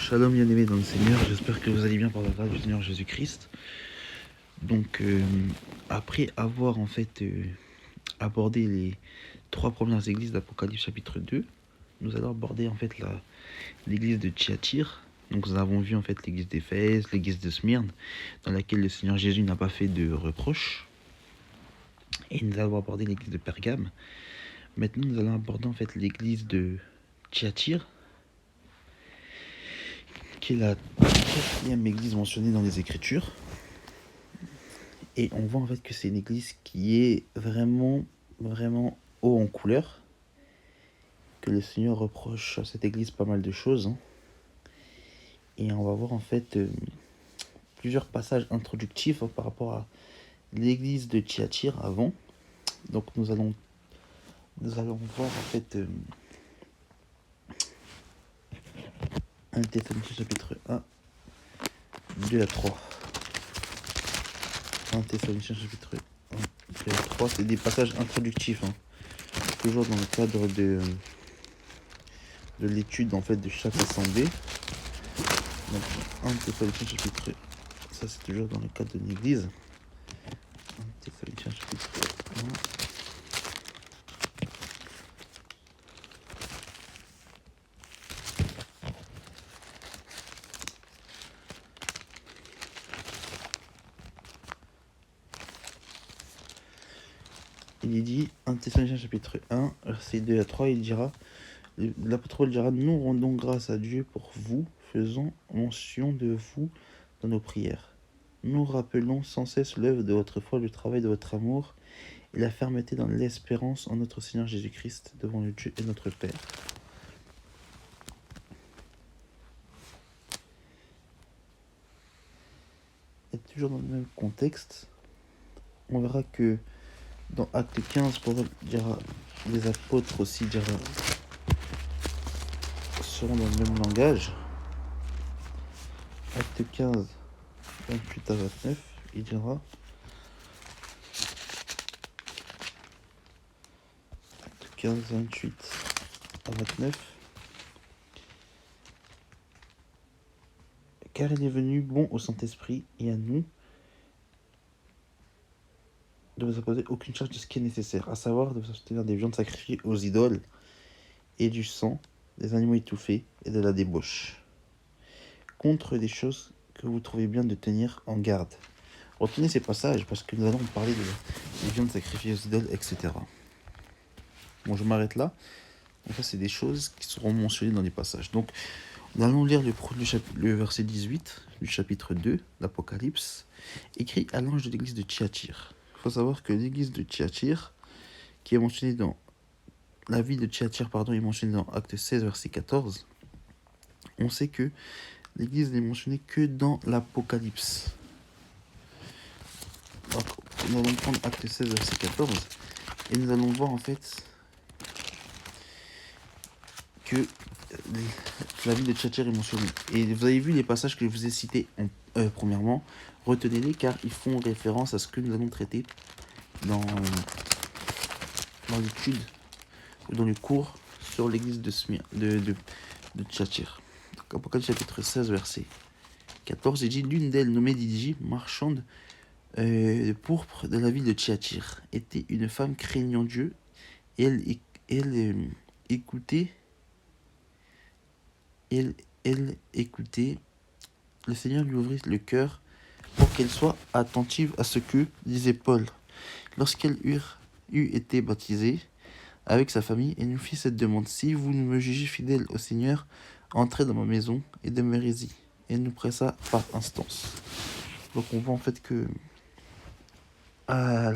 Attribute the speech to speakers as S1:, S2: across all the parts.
S1: Shalom bien-aimés dans le Seigneur, j'espère que vous allez bien par la grâce du Seigneur Jésus-Christ. Donc après avoir abordé les 3 premières églises d'Apocalypse chapitre 2, nous allons aborder l'église de Thyatire. Donc nous avons vu l'église d'Éphèse, l'église de Smyrne, dans laquelle le Seigneur Jésus n'a pas fait de reproches. Et nous allons aborder l'église de Pergame. Maintenant nous allons aborder l'église de Thyatire, qui est la 4e église mentionnée dans les Écritures. Et on voit que c'est une église qui est vraiment haut en couleur, que le Seigneur reproche à cette église pas mal de choses. Et on va voir plusieurs passages introductifs par rapport à l'église de Thyatire avant. Donc nous allons voir 1 Thessaloniciens chapitre 1, 2 à 3. 1 Thessaloniciens chapitre 1, 2 à 3, c'est des passages introductifs, toujours dans le cadre de l'étude de chaque assemblée. Donc 1 Thessaloniciens chapitre 1, ça c'est toujours dans le cadre de l'église. 1 Thessaloniciens chapitre 1. Il est dit, 1 Thessaloniciens chapitre 1, versets 2 à 3, il dira, l'apôtre Paul dira, nous rendons grâce à Dieu pour vous, faisant mention de vous dans nos prières. Nous rappelons sans cesse l'œuvre de votre foi, le travail de votre amour et la fermeté dans l'espérance en notre Seigneur Jésus-Christ devant le Dieu et notre Père. Et toujours dans le même contexte, on verra que dans Acte 15, Paul dira, les apôtres aussi seront dans le même langage. Acte 15, 28 à 29, il dira, Acte 15, 28 à 29, car il est venu bon au Saint-Esprit et à nous de vous imposer aucune charge de ce qui est nécessaire, à savoir de vous abstenir des viandes sacrifiées aux idoles et du sang, des animaux étouffés et de la débauche, contre des choses que vous trouvez bien de tenir en garde. Retenez ces passages parce que nous allons parler des viandes sacrifiées aux idoles, etc. Bon, je m'arrête là. Donc ça, c'est des choses qui seront mentionnées dans les passages. Donc, nous allons lire le verset 18 du chapitre 2 d'Apocalypse, écrit à l'ange de l'église de Thyatire. Il faut savoir que l'église de Thyatire, qui est mentionnée dans la ville de Thyatire, est mentionnée dans Acte 16, verset 14. On sait que l'église n'est mentionnée que dans l'Apocalypse. Donc, nous allons prendre Acte 16, verset 14, et nous allons voir que la ville de Thyatire est mentionnée. Et vous avez vu les passages que je vous ai cités premièrement, retenez-les car ils font référence à ce que nous allons traiter dans l'étude ou dans le cours sur l'église de Thyatire. Apocalypse chapitre 16, verset 14, il dit, l'une d'elles, nommée Lydia, marchande de pourpre de la ville de Thyatire, était une femme craignant Dieu, et elle écoutait le Seigneur lui ouvrit le cœur pour qu'elle soit attentive à ce que disait Paul. Lorsqu'elle eut été baptisée avec sa famille, elle nous fit cette demande. Si vous me jugez fidèle au Seigneur, entrez dans ma maison et demeurez-y. Elle nous pressa par instance. Donc on voit que à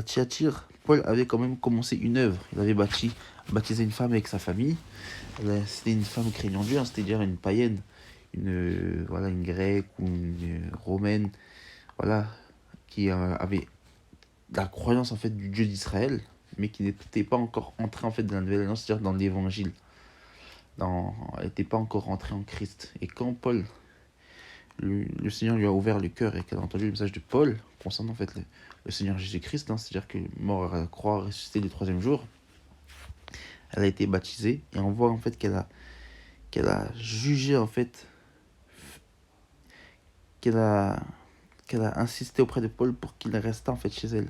S1: Thyatire, Paul avait quand même commencé une œuvre. Il avait baptisé une femme avec sa famille. C'était une femme craignant Dieu, c'est-à-dire une païenne, une grecque ou une romaine, qui avait la croyance du Dieu d'Israël, mais qui n'était pas encore entrée dans la nouvelle alliance, c'est-à-dire dans l'évangile. Elle n'était pas encore rentrée en Christ. Et quand Paul, le Seigneur lui a ouvert le cœur et qu'elle a entendu le message de Paul concernant le Seigneur Jésus-Christ, c'est-à-dire que mort à la croix, ressuscité le 3e jour, elle a été baptisée et on voit qu'elle qu'elle a jugé en fait, qu'elle a, qu'elle a insisté auprès de Paul pour qu'il reste en fait chez elle.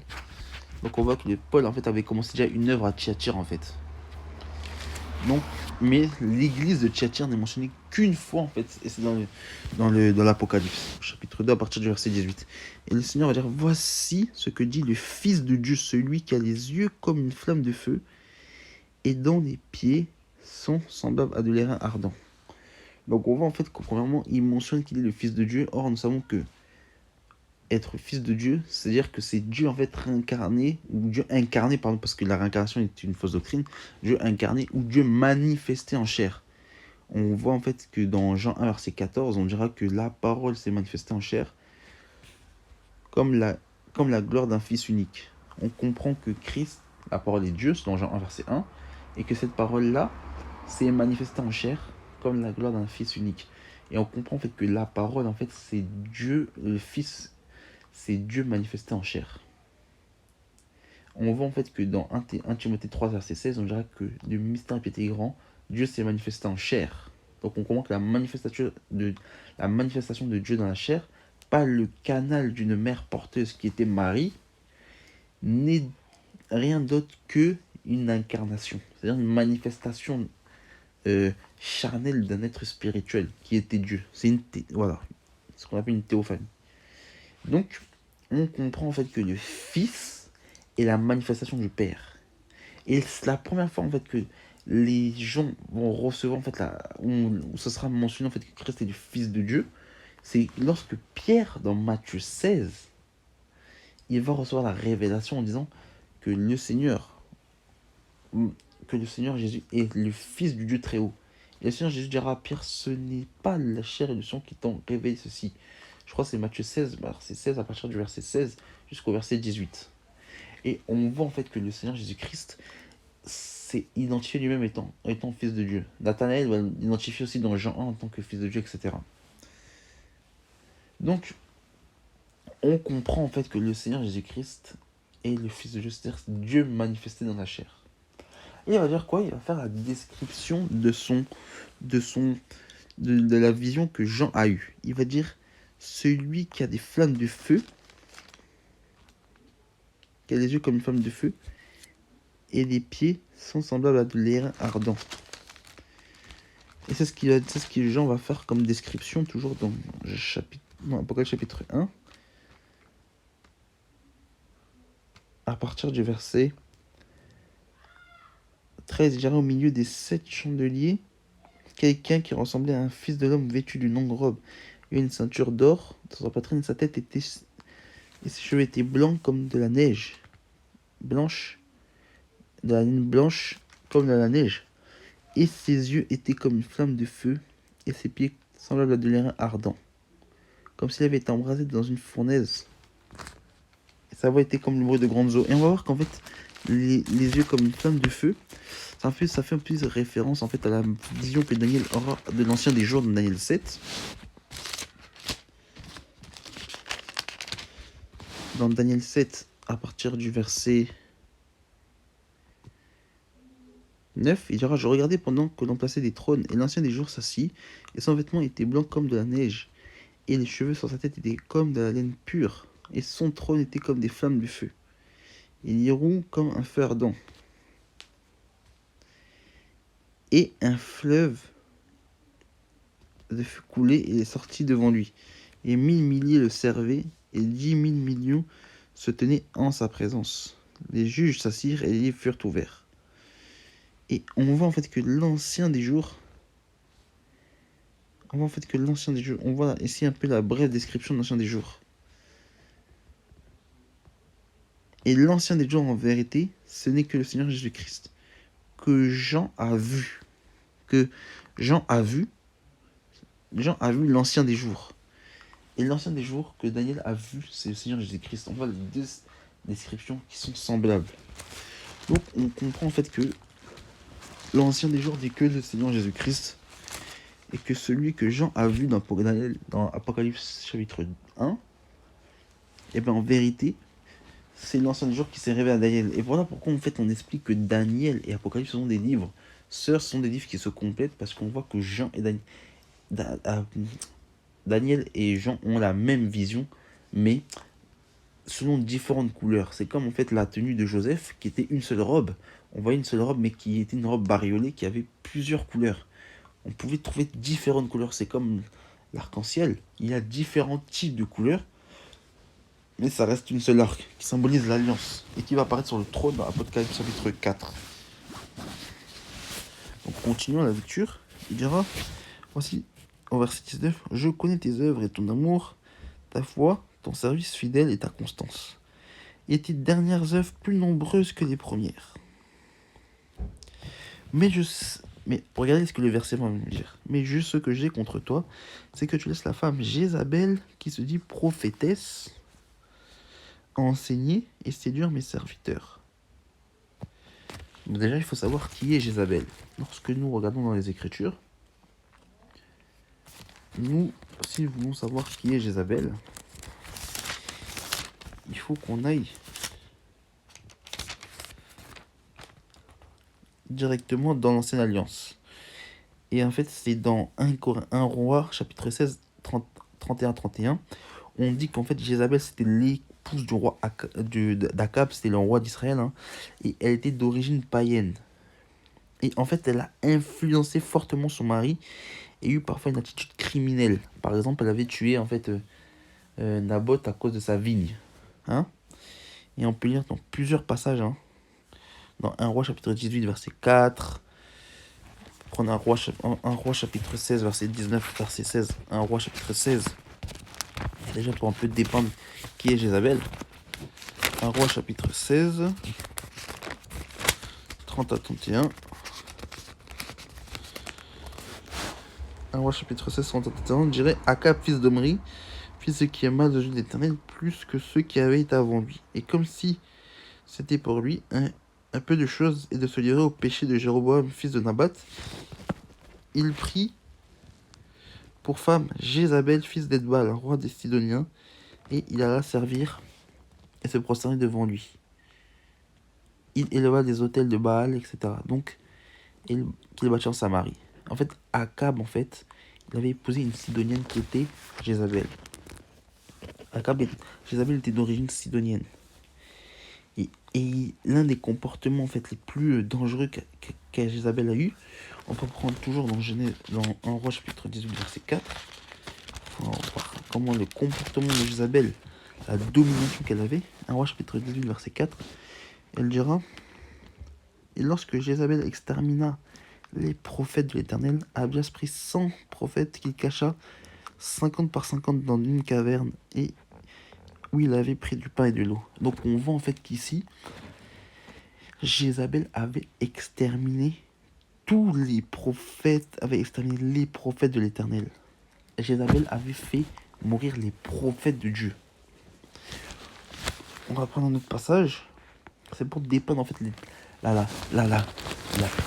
S1: Donc on voit que Paul en fait avait commencé déjà une œuvre à Thyatire en fait. Donc, mais l'église de Thyatire n'est mentionnée qu'une fois en fait, et c'est dans l'Apocalypse, chapitre 2 à partir du verset 18. Et le Seigneur va dire, voici ce que dit le Fils de Dieu, celui qui a les yeux comme une flamme de feu, et dont les pieds sont semblables à de l'airain ardent. Donc on voit en fait que premièrement, il mentionne qu'il est le Fils de Dieu. Or nous savons que être fils de Dieu, c'est-à-dire que c'est Dieu en fait réincarné, ou Dieu incarné, pardon, parce que la réincarnation est une fausse doctrine, Dieu incarné ou Dieu manifesté en chair. On voit en fait que dans Jean 1 verset 14, on dira que la parole s'est manifestée en chair comme la gloire d'un fils unique. On comprend que Christ, la parole est Dieu, c'est dans Jean 1 verset 1, et que cette parole-là s'est manifestée en chair comme la gloire d'un fils unique. Et on comprend en fait que la parole, en fait, c'est Dieu, le Fils, c'est Dieu manifesté en chair. On voit en fait que dans 1 Timothée 3 verset 16, on dira que le mystère est grand, Dieu s'est manifesté en chair. Donc on comprend que la manifestation de Dieu dans la chair, pas le canal d'une mère porteuse qui était Marie, n'est rien d'autre que une incarnation, c'est-à-dire une manifestation charnelle d'un être spirituel qui était Dieu. C'est voilà, ce qu'on appelle une théophanie. Donc on comprend en fait que le Fils est la manifestation du Père. Et c'est la première fois en fait que les gens vont recevoir en fait où ce sera mentionné en fait que Christ est le Fils de Dieu. C'est lorsque Pierre dans Matthieu 16, il va recevoir la révélation en disant que le Seigneur Jésus est le Fils du Dieu très haut. Et le Seigneur Jésus dira à Pierre, ce n'est pas la chair et le sang qui t'ont révélé ceci. Je crois que c'est Matthieu 16, verset 16 à partir du verset 16 jusqu'au verset 18. Et on voit en fait que le Seigneur Jésus-Christ s'est identifié lui-même étant fils de Dieu. Nathanaël va l'identifier aussi dans Jean 1 en tant que fils de Dieu, etc. Donc, on comprend en fait que le Seigneur Jésus-Christ est le Fils de Dieu, c'est-à-dire Dieu manifesté dans la chair. Et il va dire quoi? Il va faire la description de la vision que Jean a eue. Il va dire, celui qui a des flammes de feu, qui a les yeux comme une flamme de feu, et les pieds sont semblables à de l'airain ardent. Et c'est ce que Jean va faire comme description, toujours dans Apocalypse chapitre 1, à partir du verset 13, il dira au milieu des 7 chandeliers, quelqu'un qui ressemblait à un fils de l'homme vêtu d'une longue robe et une ceinture d'or dans sa poitrine, sa tête et ses cheveux étaient blancs comme de la neige, blanche, de la laine blanche comme de la neige, et ses yeux étaient comme une flamme de feu, et ses pieds semblables à de l'airain ardent, comme s'il avait été embrasé dans une fournaise. Et sa voix était comme le bruit de grandes eaux. Et on va voir qu'en fait, les yeux comme une flamme de feu, ça fait un peu référence en fait à la vision que Daniel aura de l'ancien des jours de Daniel 7. Dans Daniel 7, à partir du verset 9, il dira, je regardais pendant que l'on plaçait des trônes, et l'ancien des jours s'assit, et son vêtement était blanc comme de la neige, et les cheveux sur sa tête étaient comme de la laine pure, et son trône était comme des flammes de feu. Il y roule comme un feu ardent. Et un fleuve de feu coulait et est sorti devant lui. Et 1000 milliers le servaient, et 10 000 millions se tenaient en sa présence. Les juges s'assirent et les livres furent ouverts. Et on voit en fait que l'ancien des jours, on voit ici un peu la brève description de l'ancien des jours. Et l'ancien des jours en vérité, ce n'est que le Seigneur Jésus-Christ, que Jean a vu l'ancien des jours. Et l'ancien des jours que Daniel a vu, c'est le Seigneur Jésus-Christ. On voit les deux descriptions qui sont semblables. Donc on comprend en fait que l'ancien des jours dit que le Seigneur Jésus-Christ, et que celui que Jean a vu dans Apocalypse chapitre 1, et bien en vérité, c'est l'ancien des jours qui s'est révélé à Daniel. Et voilà pourquoi en fait on explique que Daniel et Apocalypse sont des livres sœurs sont des livres qui se complètent parce qu'on voit que Jean et Daniel et Jean ont la même vision, mais selon différentes couleurs. C'est comme en fait la tenue de Joseph qui était une seule robe. On voyait une seule robe, mais qui était une robe bariolée qui avait plusieurs couleurs. On pouvait trouver différentes couleurs. C'est comme l'arc-en-ciel. Il y a différents types de couleurs, mais ça reste une seule arc qui symbolise l'alliance et qui va apparaître sur le trône dans Apocalypse chapitre 4. Donc continuons la lecture. Il dira, voici au verset 19, je connais tes œuvres et ton amour, ta foi, ton service fidèle et ta constance. Et tes dernières œuvres plus nombreuses que les premières. Mais regardez ce que le verset va me dire. Mais juste ce que j'ai contre toi, c'est que tu laisses la femme Jézabel, qui se dit prophétesse, enseigner et séduire mes serviteurs. Donc déjà, il faut savoir qui est Jézabel. Lorsque nous regardons dans les Écritures, nous, si nous voulons savoir qui est Jézabel, il faut qu'on aille directement dans l'Ancienne Alliance. Et en fait, c'est dans 1 Roi, chapitre 16, 31-31, on dit qu'en fait, Jézabel, c'était l'épouse du roi d'Akab, c'était le roi d'Israël, hein, et elle était d'origine païenne. Et en fait, elle a influencé fortement son mari et eu parfois une attitude criminelle. Par exemple, elle avait tué en fait Naboth à cause de sa vigne. Hein, et on peut lire dans plusieurs passages, hein, dans 1 Roi chapitre 18 verset 4, prendre 1 Roi chapitre 16 verset 19 verset 16, 1 Roi chapitre 16, déjà pour un peu dépeindre qui est Jézabel. 1 Roi chapitre 16 30-31, 1 Roi chapitre 16 30-31, on dirait Akab fils d'Omri fit ce qui est mal aux yeux de l'Éternel plus que ceux qui avaient été avant lui, et comme si c'était pour lui un peu de choses et de se livrer au péché de Jéroboam fils de Nabat, il prit pour femme Jézabel fils d'Edbal, roi des Sidoniens, et il alla servir et se prosterner devant lui. Il éleva des autels de Baal, etc. Donc, qu'il bâtit en Samarie. En fait, Akab, il avait épousé une Sidonienne qui était Jézabel. Jézabel était d'origine sidonienne. Et l'un des comportements en fait les plus dangereux qu'a Jézabel a eu, on peut prendre toujours dans 1 Roi chapitre 18 verset 4, on va voir comment le comportement de Jézabel, la domination qu'elle avait. 1 Roi chapitre 18 verset 4, elle dira, et lorsque Jézabel extermina les prophètes de l'Éternel, Abias prit 100 prophètes qu'il cacha 50 par 50 dans une caverne, et où il avait pris du pain et de l'eau. Donc on voit en fait qu'ici, Jézabel avait exterminé tous les prophètes, de l'Éternel. Jézabel avait fait mourir les prophètes de Dieu. On va prendre un autre passage. C'est pour dépeindre en fait la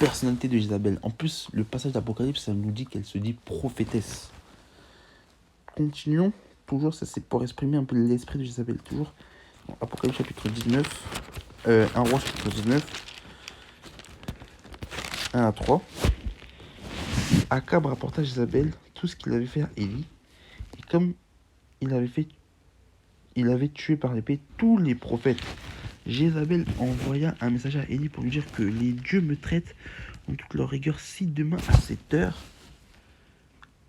S1: personnalité de Jézabel. En plus, le passage d'Apocalypse, ça nous dit qu'elle se dit prophétesse. Continuons. Toujours, ça c'est pour exprimer un peu l'esprit de Jézabel. Toujours, Apocalypse chapitre 19, 1 Roi chapitre 19, 1-3. Akab rapporta à Jézabel tout ce qu'il avait fait à Élie. Et comme il avait tué par l'épée tous les prophètes, Jézabel envoya un messager à Élie pour lui dire que les dieux me traitent en toute leur rigueur si demain à cette heure,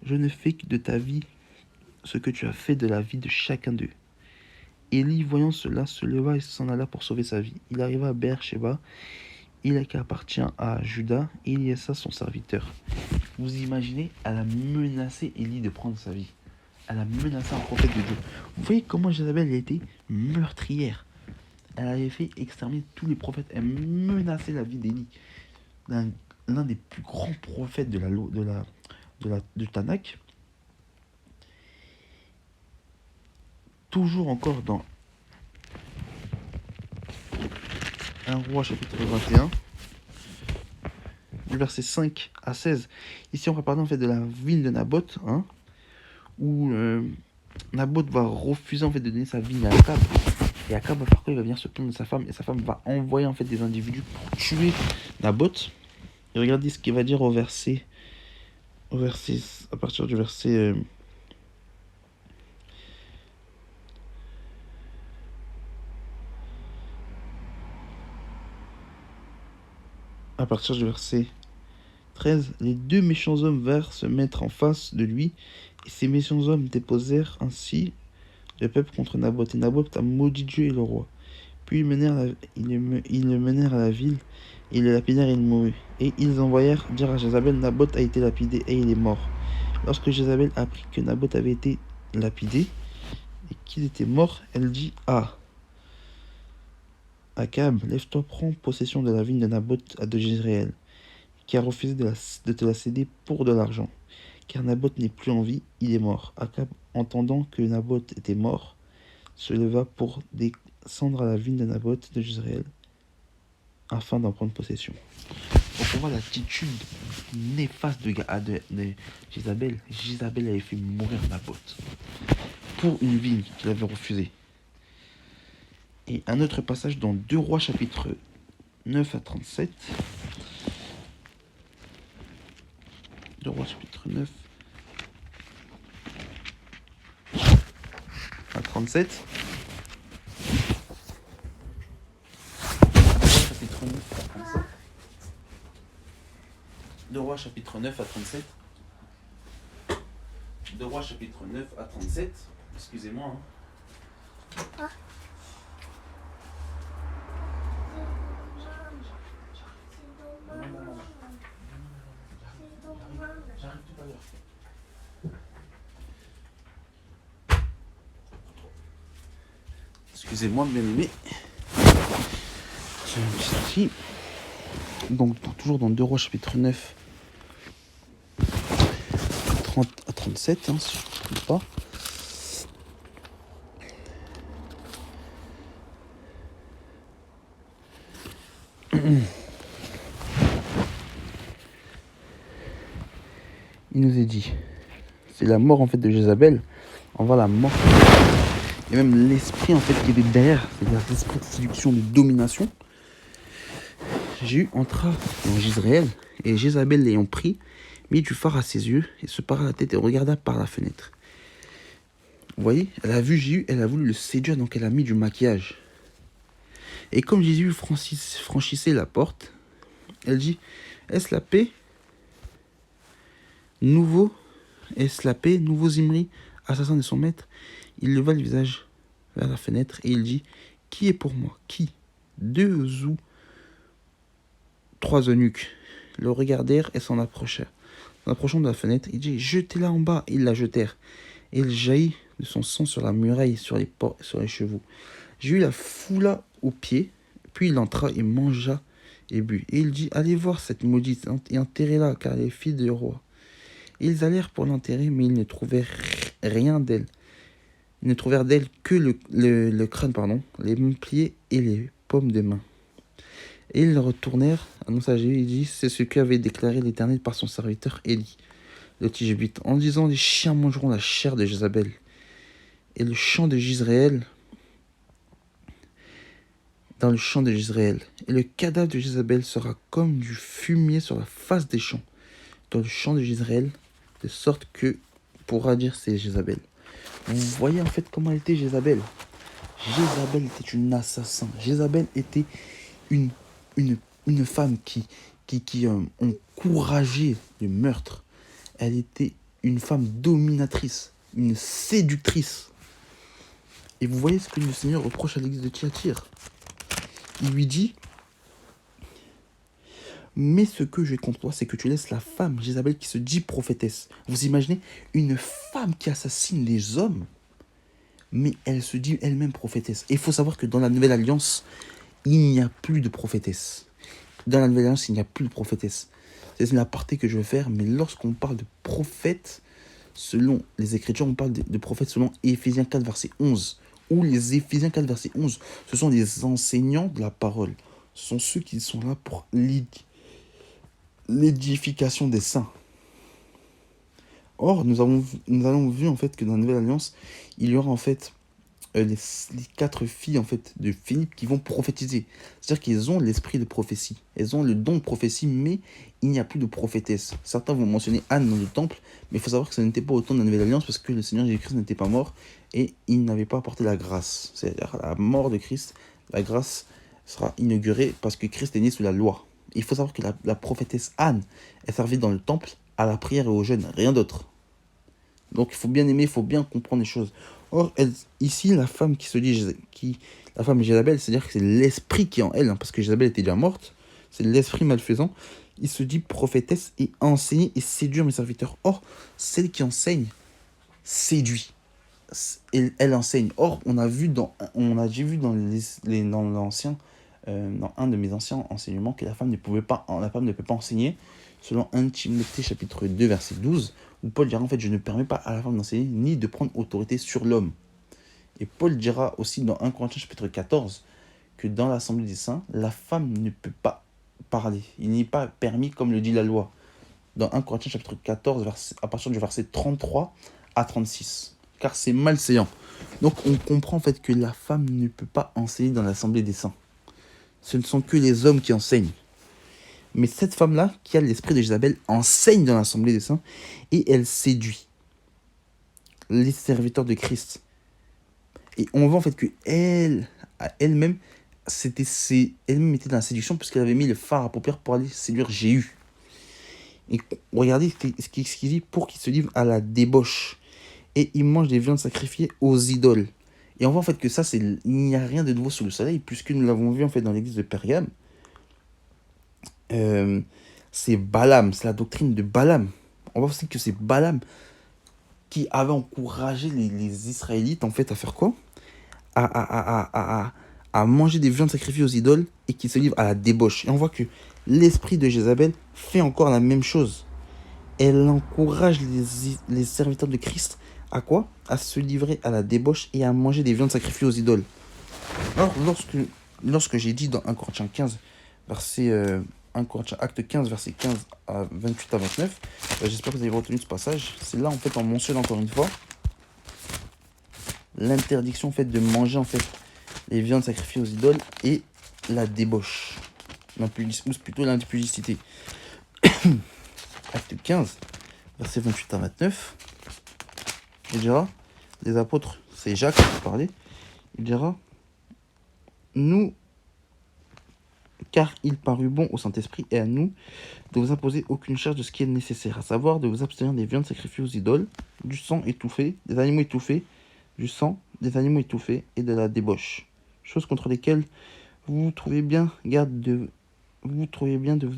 S1: je ne fais que de ta vie ce que tu as fait de la vie de chacun d'eux. Élie, voyant cela, se leva et s'en alla pour sauver sa vie. Il arriva à Beer-Sheba, il qui appartient à Juda, et il y laissa son serviteur. Vous imaginez, elle a menacé Élie de prendre sa vie. Elle a menacé un prophète de Dieu. Vous voyez comment Jézabel a été meurtrière. Elle avait fait exterminer tous les prophètes. Elle menaçait la vie d'Élie, l'un des plus grands prophètes de Tanakh. Toujours encore dans 1 Roi chapitre 21, du verset 5 à 16. Ici on va parler en fait de la vigne de Naboth, hein, où Naboth va refuser en fait de donner sa vigne à Akab. Et Akab va faire quoi? Il va venir se plaindre de sa femme, et sa femme va envoyer en fait des individus pour tuer Naboth. Et regardez ce qu'il va dire à partir du verset... à partir du verset 13, les deux méchants hommes vinrent se mettre en face de lui, et ces méchants hommes déposèrent ainsi le peuple contre Naboth. Et Naboth a maudit Dieu et le roi. Puis ils le menèrent à la ville, et le lapidèrent et il mourut. Et ils envoyèrent dire à Jézabel, Naboth a été lapidé et il est mort. Lorsque Jézabel apprit que Naboth avait été lapidé et qu'il était mort, elle dit à Akab, lève-toi, prends possession de la vigne de Naboth de Jezréel, qui a refusé de te la céder pour de l'argent. Car Naboth n'est plus en vie, il est mort. Akab, entendant que Naboth était mort, se leva pour descendre à la vigne de Naboth de Jezréel, afin d'en prendre possession. Donc on voit l'attitude néfaste de Jézabel. Jézabel avait fait mourir Naboth pour une vigne qu'il avait refusée. Et un autre passage dans 2 Rois chapitre 9 à 37. 2 Rois chapitre 9 à 37. 2 Rois chapitre 9 à 37. 2 Rois chapitre 9 à 37. Excusez-moi. Hein. J'arrive tout à l'heure. Excusez-moi, bien-aimé. J'ai un petit souci. Donc, toujours dans 2 Rois chapitre 9 30 à 37, hein, si je ne me trompe pas. Il nous est dit, c'est la mort en fait de Jézabel. On voit la mort et même l'esprit en fait qui était derrière, c'est-à-dire l'esprit de séduction, de domination. Jéhu entra dans Jezréel et Jézabel l'ayant pris, mit du fard à ses yeux et se para la tête et regarda par la fenêtre. Vous voyez, elle a vu Jéhu, elle a voulu le séduire, donc elle a mis du maquillage. Et comme Jéhu franchissait la porte, elle dit, est-ce la paix? Est-ce la paix, nouveau Zimri, assassin de son maître? Il leva le visage vers la fenêtre et il dit, qui est pour moi? Qui? 2 ou 3 eunuques le regardèrent et s'en approchèrent. En approchant de la fenêtre, il dit, jetez-la en bas. Ils la jetèrent. Et il jaillit de son sang sur la muraille, sur les chevaux. Jéhu la foula aux pieds, puis il entra et mangea et but. Et il dit, allez voir cette maudite et enterrez-la, car elle est fille du roi. Et ils allèrent pour l'enterrer, mais ils ne trouvèrent rien d'elle. Ils ne trouvèrent d'elle que le crâne, les mains pliées et les paumes des mains. Et ils retournèrent, annonça à Jéhu, il dit, c'est ce qu'avait déclaré l'Éternel par son serviteur Élie, le Tishbite, en disant, les chiens mangeront la chair de Jézabel. Et le champ de Jezréel, dans le champ de Jezréel. Et le cadavre de Jézabel sera comme du fumier sur la face des champs, dans le champ de Jezréel, de sorte que pourra dire c'est Jézabel. Vous voyez en fait comment elle était Jézabel. Jézabel était une assassin. Jézabel était une femme qui encourageait le meurtre. Elle était une femme dominatrice, une séductrice. Et vous voyez ce que le Seigneur reproche à l'église de Thyatire. Il lui dit, mais ce que j'ai contre toi, c'est que tu laisses la femme, Jézabel, qui se dit prophétesse. Vous imaginez une femme qui assassine les hommes, mais elle se dit elle-même prophétesse. Et il faut savoir que dans la Nouvelle Alliance, il n'y a plus de prophétesse. Dans la Nouvelle Alliance, il n'y a plus de prophétesse. C'est une aparté que je vais faire, mais lorsqu'on parle de prophète, selon les Écritures, on parle de prophète selon Éphésiens 4, verset 11. Où les Éphésiens 4, verset 11, ce sont des enseignants de la parole. Ce sont ceux qui sont là pour l'édification des saints. Or, nous avons vu en fait que dans la Nouvelle Alliance, il y aura en fait les 4 filles en fait de Philippe qui vont prophétiser. C'est-à-dire qu'elles ont l'esprit de prophétie. Elles ont le don de prophétie, mais il n'y a plus de prophétesse. Certains vont mentionner Anne dans le temple, mais il faut savoir que ce n'était pas au temps de la Nouvelle Alliance parce que le Seigneur Jésus-Christ n'était pas mort et il n'avait pas apporté la grâce. C'est-à-dire à la mort de Christ, la grâce sera inaugurée parce que Christ est né sous la loi. Il faut savoir que la prophétesse Anne, elle servait dans le temple à la prière et au jeûne, rien d'autre. Donc il faut bien aimer, il faut bien comprendre les choses. Or, ici, la femme qui se dit, la femme Jézabel, c'est-à-dire que c'est l'esprit qui est en elle, parce que Jézabel était déjà morte, c'est l'esprit malfaisant, il se dit prophétesse et enseigner et séduire mes serviteurs. Or, celle qui enseigne, séduit. Elle enseigne. Or, on a déjà vu dans dans un de mes anciens enseignements que la femme ne peut pas enseigner, selon 1 Timothée chapitre 2 verset 12, où Paul dira en fait je ne permets pas à la femme d'enseigner ni de prendre autorité sur l'homme. Et Paul dira aussi dans 1 Corinthiens chapitre 14 que dans l'assemblée des saints, la femme ne peut pas parler. Il n'est pas permis comme le dit la loi. Dans 1 Corinthiens chapitre 14, à partir du verset 33 à 36. Car c'est malséant. Donc on comprend en fait que la femme ne peut pas enseigner dans l'assemblée des saints. Ce ne sont que les hommes qui enseignent. Mais cette femme-là, qui a l'esprit de Jézabel, enseigne dans l'assemblée des saints et elle séduit les serviteurs de Christ. Et on voit en fait que elle-même était dans la séduction puisqu'elle avait mis le phare à paupières pour aller séduire Jéhu. Et regardez ce qu'il dit, pour qu'il se livre à la débauche. Et il mange des viandes sacrifiées aux idoles. Et on voit en fait que ça, il n'y a rien de nouveau sous le soleil, puisque nous l'avons vu en fait dans l'église de Pergame. C'est Balaam, c'est la doctrine de Balaam. On voit aussi que c'est Balaam qui avait encouragé les Israélites en fait à faire quoi ? À manger des viandes sacrifiées aux idoles et qui se livre à la débauche. Et on voit que l'esprit de Jézabel fait encore la même chose. Elle encourage les serviteurs de Christ à quoi ? À se livrer à la débauche et à manger des viandes sacrifiées aux idoles. Alors, lorsque j'ai dit dans 1 Corinthiens 15, acte 15, verset 15 à 28 à 29, j'espère que vous avez retenu ce passage. C'est là, en fait, on mentionne encore une fois l'interdiction en fait, de manger en fait, les viandes sacrifiées aux idoles et la débauche. Ou plutôt l'impudicité. Acte 15, verset 28 à 29. Il dira, les apôtres, c'est Jacques qui parlait, il dira, nous, car il parut bon au Saint-Esprit et à nous de vous imposer aucune charge de ce qui est nécessaire, à savoir de vous abstenir des viandes sacrifiées aux idoles, du sang étouffé, des animaux étouffés, du sang, des animaux étouffés et de la débauche. Choses contre lesquelles vous trouvez bien de vous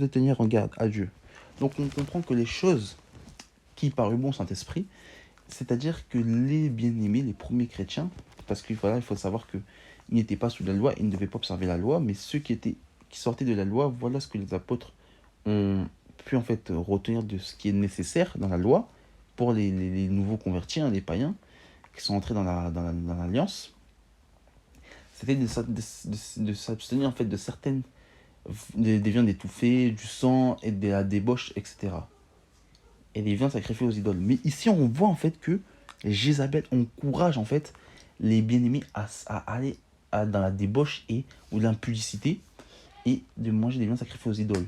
S1: tenir en garde à Dieu. Donc on comprend que les choses qui parurent bon au Saint-Esprit, c'est-à-dire que les bien-aimés, les premiers chrétiens, parce qu'il il faut savoir qu'ils n'étaient pas sous la loi, ils ne devaient pas observer la loi, mais ceux qui sortaient de la loi, voilà ce que les apôtres ont pu en fait retenir de ce qui est nécessaire dans la loi pour les nouveaux convertis, les païens, qui sont entrés dans l'alliance. C'était de s'abstenir en fait de certaines des viandes étouffées, du sang et de la débauche, etc. Et les viandes sacrifiées aux idoles. Mais ici, on voit en fait que Jézabel encourage en fait les bien-aimés à aller dans la débauche ou l'impudicité et de manger des viandes sacrifiées aux idoles.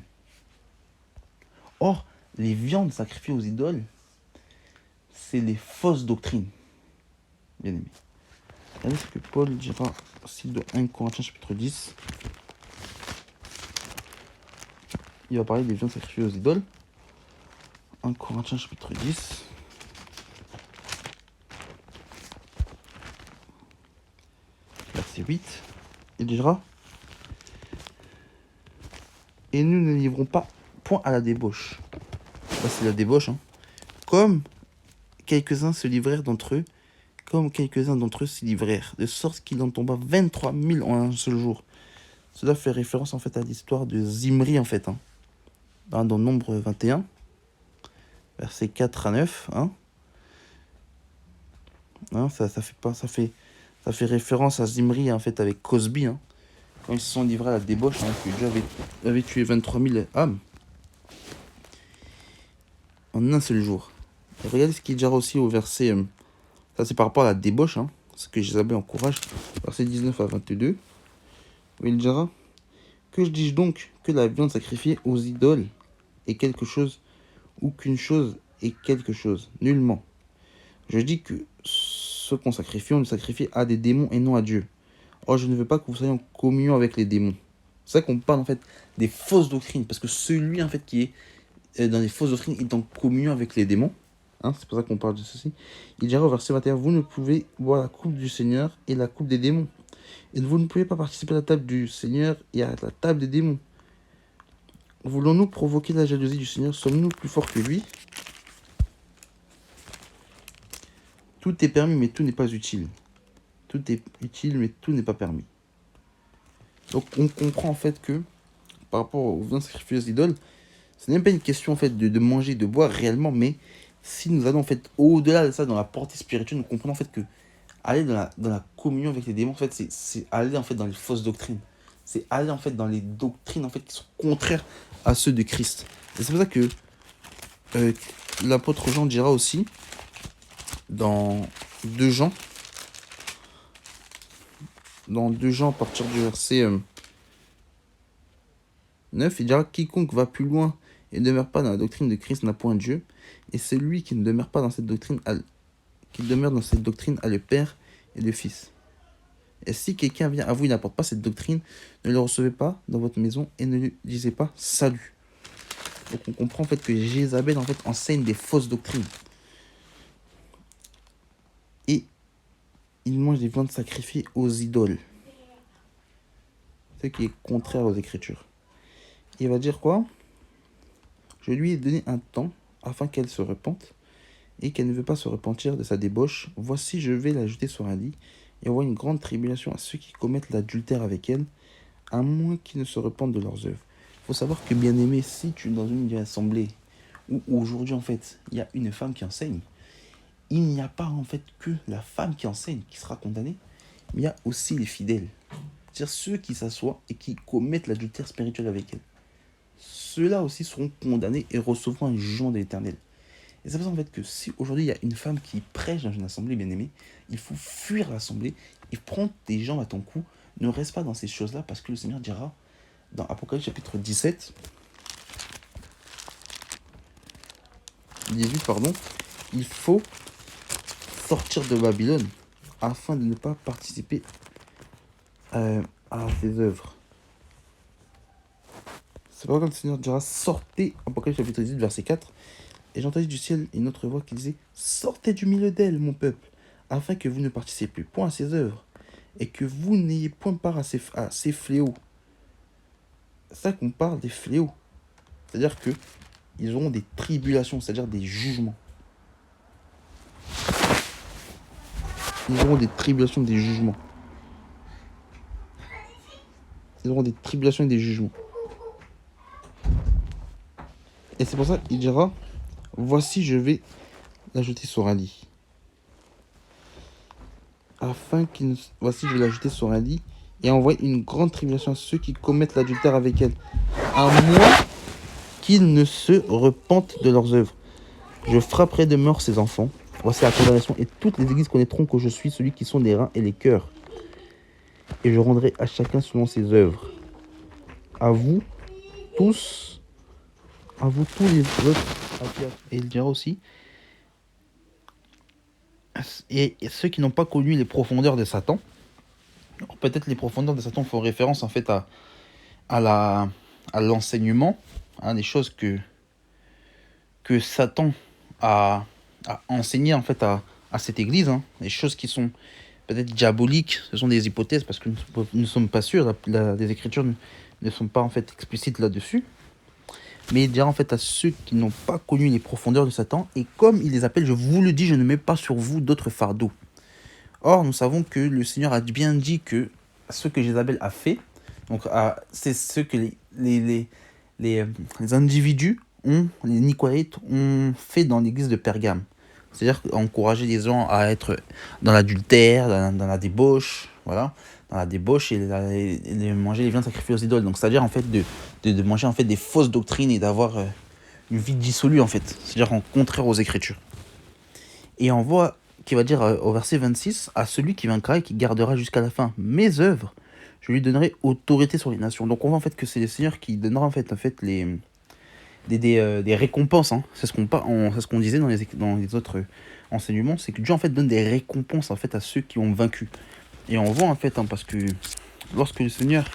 S1: Or, les viandes sacrifiées aux idoles, c'est les fausses doctrines, bien-aimés. Regardez ce que Paul dira aussi dans 1 Corinthiens chapitre 10. Il va parler des viandes sacrifiées aux idoles. 1 Corinthiens chapitre 10. Verset 8. Il dira, et nous ne livrons pas point à la débauche. Là, c'est la débauche, hein. Comme quelques-uns d'entre eux s'y livrèrent, de sorte qu'il en tomba 23 000 en un seul jour. Cela fait référence en fait à l'histoire de Zimri en fait, hein. Dans Nombre 21, versets 4 à 9, hein. Ça fait référence à Zimri en fait avec Cosby, hein, quand ils se sont livrés à la débauche, hein, que Dieu avait tué 23 000 âmes en un seul jour. Et regardez ce qu'il dira aussi au verset, ça c'est par rapport à la débauche, hein, ce que Jézabel encourage, versets 19 à 22, où il dira: que je dis donc que la viande sacrifiée aux idoles est quelque chose, ou qu'une chose est quelque chose? Nullement. Je dis que ce qu'on sacrifie, on le sacrifie à des démons et non à Dieu. Or, je ne veux pas que vous soyez en communion avec les démons. C'est ça qu'on parle en fait des fausses doctrines, parce que celui en fait qui est dans les fausses doctrines est en communion avec les démons. Hein, c'est pour ça qu'on parle de ceci. Il dira au verset 21: vous ne pouvez boire la coupe du Seigneur et la coupe des démons. Et vous ne pouvez pas participer à la table du Seigneur et à la table des démons. Voulons-nous provoquer la jalousie du Seigneur? Sommes-nous plus forts que lui? Tout est permis, mais tout n'est pas utile. Tout est utile, mais tout n'est pas permis. Donc on comprend en fait que, par rapport aux viandes sacrifiées aux idoles, ce n'est même pas une question en fait de manger, de boire réellement, mais si nous allons en fait au-delà de ça, dans la portée spirituelle, nous comprenons en fait que aller dans la communion avec les démons, en fait, c'est aller en fait dans les fausses doctrines. C'est aller en fait dans les doctrines en fait qui sont contraires à ceux de Christ. Et c'est pour ça que l'apôtre Jean dira aussi dans 2 Jean, à partir du verset 9, il dira: quiconque va plus loin et ne demeure pas dans la doctrine de Christ n'a point Dieu, et celui qui ne demeure pas dans cette doctrine a le Père et le Fils. Et si quelqu'un vient à vous et n'apporte pas cette doctrine, ne le recevez pas dans votre maison et ne lui disez pas salut. Donc on comprend en fait que Jézabel en fait enseigne des fausses doctrines. Et il mange des viandes sacrifiées aux idoles. Ce qui est contraire aux Écritures. Il va dire quoi? Je lui ai donné un temps afin qu'elle se repente, et qu'elle ne veut pas se repentir de sa débauche. Voici, je vais la jeter sur un lit, et envoie une grande tribulation à ceux qui commettent l'adultère avec elle, à moins qu'ils ne se repentent de leurs œuvres. Il faut savoir que, bien aimé, si tu es dans une assemblée où aujourd'hui en fait il y a une femme qui enseigne, il n'y a pas en fait que la femme qui enseigne qui sera condamnée, mais il y a aussi les fidèles. C'est-à-dire ceux qui s'assoient et qui commettent l'adultère spirituel avec elle. Ceux-là aussi seront condamnés et recevront un jugement de l'Éternel. Et c'est pour ça en fait que si aujourd'hui il y a une femme qui prêche dans une assemblée, bien aimée, il faut fuir l'assemblée et prendre tes jambes à ton cou. Ne reste pas dans ces choses-là, parce que le Seigneur dira dans Apocalypse chapitre 18, il faut sortir de Babylone afin de ne pas participer à ses œuvres. C'est pas comme le Seigneur dira: sortez, Apocalypse chapitre 18, verset 4. Et j'entendis du ciel une autre voix qui disait: sortez du milieu d'elle, mon peuple, afin que vous ne participiez point à ses œuvres, et que vous n'ayez point part à ses fléaux. C'est ça qu'on parle des fléaux. C'est-à-dire que ils auront des tribulations, c'est-à-dire des jugements. Ils auront des tribulations, des jugements. Ils auront des tribulations et des jugements. Et c'est pour ça qu'il dira: voici, je vais la jeter sur un lit. Voici, je vais la jeter sur un lit et envoyer une grande tribulation à ceux qui commettent l'adultère avec elle, à moins qu'ils ne se repentent de leurs œuvres. Je frapperai de mort ses enfants. Voici la condamnation, et toutes les églises connaîtront que je suis celui qui sonde les reins et les cœurs. Et je rendrai à chacun selon ses œuvres. À vous tous les autres. Et il dira aussi: et ceux qui n'ont pas connu les profondeurs de Satan. Alors, peut-être les profondeurs de Satan font référence en fait à l'enseignement, hein, des choses que Satan a enseigné en fait à cette église, hein, des choses qui sont peut-être diaboliques. Ce sont des hypothèses parce que nous ne sommes pas sûrs, les Écritures ne sont pas en fait explicites là-dessus. Mais il dira en fait à ceux qui n'ont pas connu les profondeurs de Satan, et comme il les appelle: je vous le dis, je ne mets pas sur vous d'autres fardeaux. Or, nous savons que le Seigneur a bien dit que ce que Jézabel a fait, donc c'est ce que les individus les Nicolaïtes ont fait dans l'église de Pergame. C'est-à-dire encourager les gens à être dans l'adultère, dans la débauche, voilà, dans la débauche, et de manger les viandes sacrifiées aux idoles. Donc c'est-à-dire en fait de manger en fait des fausses doctrines et d'avoir une vie dissolue en fait, c'est-à-dire en contraire aux Écritures. Et on voit qui va dire au verset 26, à celui qui vaincra et qui gardera jusqu'à la fin mes œuvres, je lui donnerai autorité sur les nations. Donc on voit en fait que c'est le Seigneur qui donnera en fait des récompenses. Hein. C'est ce qu'on disait dans les autres enseignements, c'est que Dieu en fait donne des récompenses en fait à ceux qui ont vaincu. Et on voit en fait, hein, parce que lorsque le Seigneur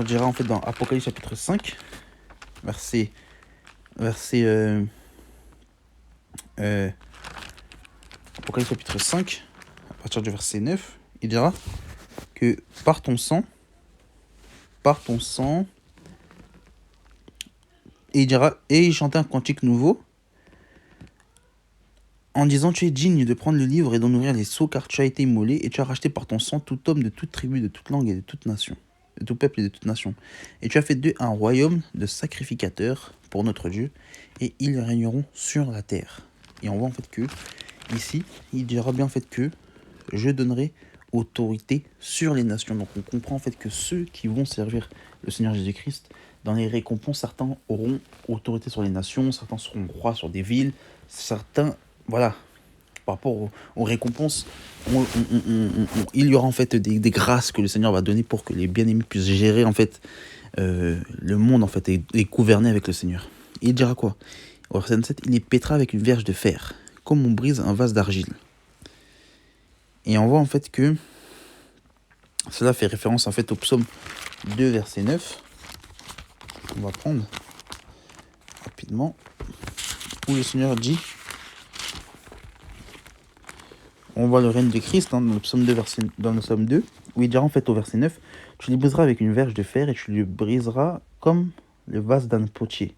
S1: dira en fait dans Apocalypse chapitre 5, verset Apocalypse chapitre 5, à partir du verset 9, il dira que par ton sang, et il dira, et il chantait un cantique nouveau, en disant, tu es digne de prendre le livre et d'en ouvrir les sceaux, car tu as été immolé, et tu as racheté par ton sang tout homme de toute tribu, de toute langue et de toute nation, de tout peuple et de toute nation. Et tu as fait d'eux un royaume de sacrificateurs pour notre Dieu, et ils régneront sur la terre. Et on voit en fait que, ici, il dira bien en fait que je donnerai autorité sur les nations. Donc on comprend en fait que ceux qui vont servir le Seigneur Jésus-Christ, dans les récompenses, certains auront autorité sur les nations, certains seront rois sur des villes, certains, voilà, par rapport aux récompenses, il y aura en fait des grâces que le Seigneur va donner pour que les bien-aimés puissent gérer en fait le monde en fait et gouverner avec le Seigneur. Et il dira quoi? Au verset 27, il les pétera avec une verge de fer, comme on brise un vase d'argile. Et on voit en fait que cela fait référence en fait au psaume 2 verset 9. On va prendre rapidement, où le Seigneur dit, on voit le règne de Christ, hein, dans le psaume 2, où il dira en fait au verset 9, tu les briseras avec une verge de fer et tu les briseras comme le vase d'un potier.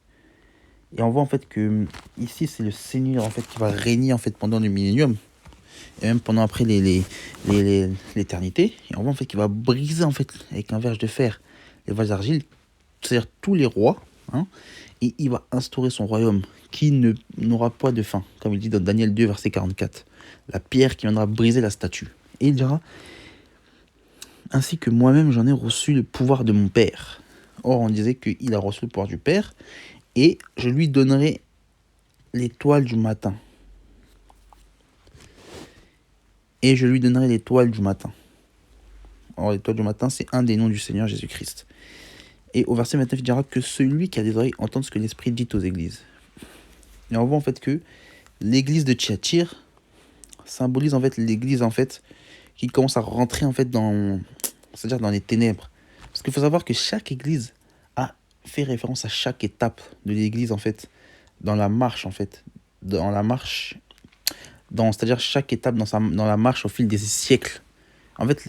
S1: Et on voit en fait que ici c'est le Seigneur en fait qui va régner en fait pendant le millénium et même pendant après l'éternité. Et on voit en fait qu'il va briser en fait avec un verge de fer les vases d'argile, c'est-à-dire tous les rois, hein, et il va instaurer son royaume qui n'aura pas de fin, comme il dit dans Daniel 2 verset 44. La pierre qui viendra briser la statue. Et il dira, ainsi que moi-même j'en ai reçu le pouvoir de mon Père. Or on disait qu'il a reçu le pouvoir du Père, et je lui donnerai l'étoile du matin. Et je lui donnerai l'étoile du matin. Or l'étoile du matin, c'est un des noms du Seigneur Jésus-Christ. Et au verset 29, il dira que celui qui a des oreilles entende ce que l'Esprit dit aux églises. Et on voit en fait que l'église de Thyatire symbolise en fait l'église en fait qui commence à rentrer en fait c'est-à-dire dans les ténèbres. Parce qu'il faut savoir que chaque église a fait référence à chaque étape de l'église en fait, dans la marche en fait, c'est-à-dire chaque étape dans la marche au fil des siècles. En fait,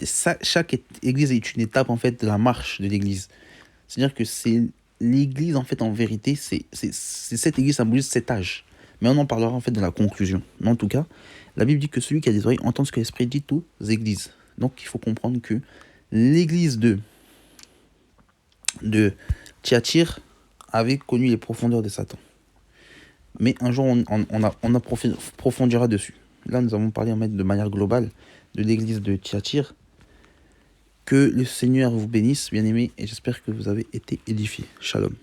S1: chaque église est une étape en fait de la marche de l'église. C'est-à-dire que c'est l'église en fait en vérité, c'est cette église symbolise cet âge. Mais on en parlera en fait dans la conclusion. Mais en tout cas, la Bible dit que celui qui a des oreilles entend ce que l'Esprit dit aux églises. Donc il faut comprendre que l'église de Thyatire avait connu les profondeurs de Satan. Mais un jour, on approfondira dessus. Là, nous avons parlé de manière globale de l'église de Thyatire. Que le Seigneur vous bénisse, bien-aimés, et j'espère que vous avez été édifiés. Shalom.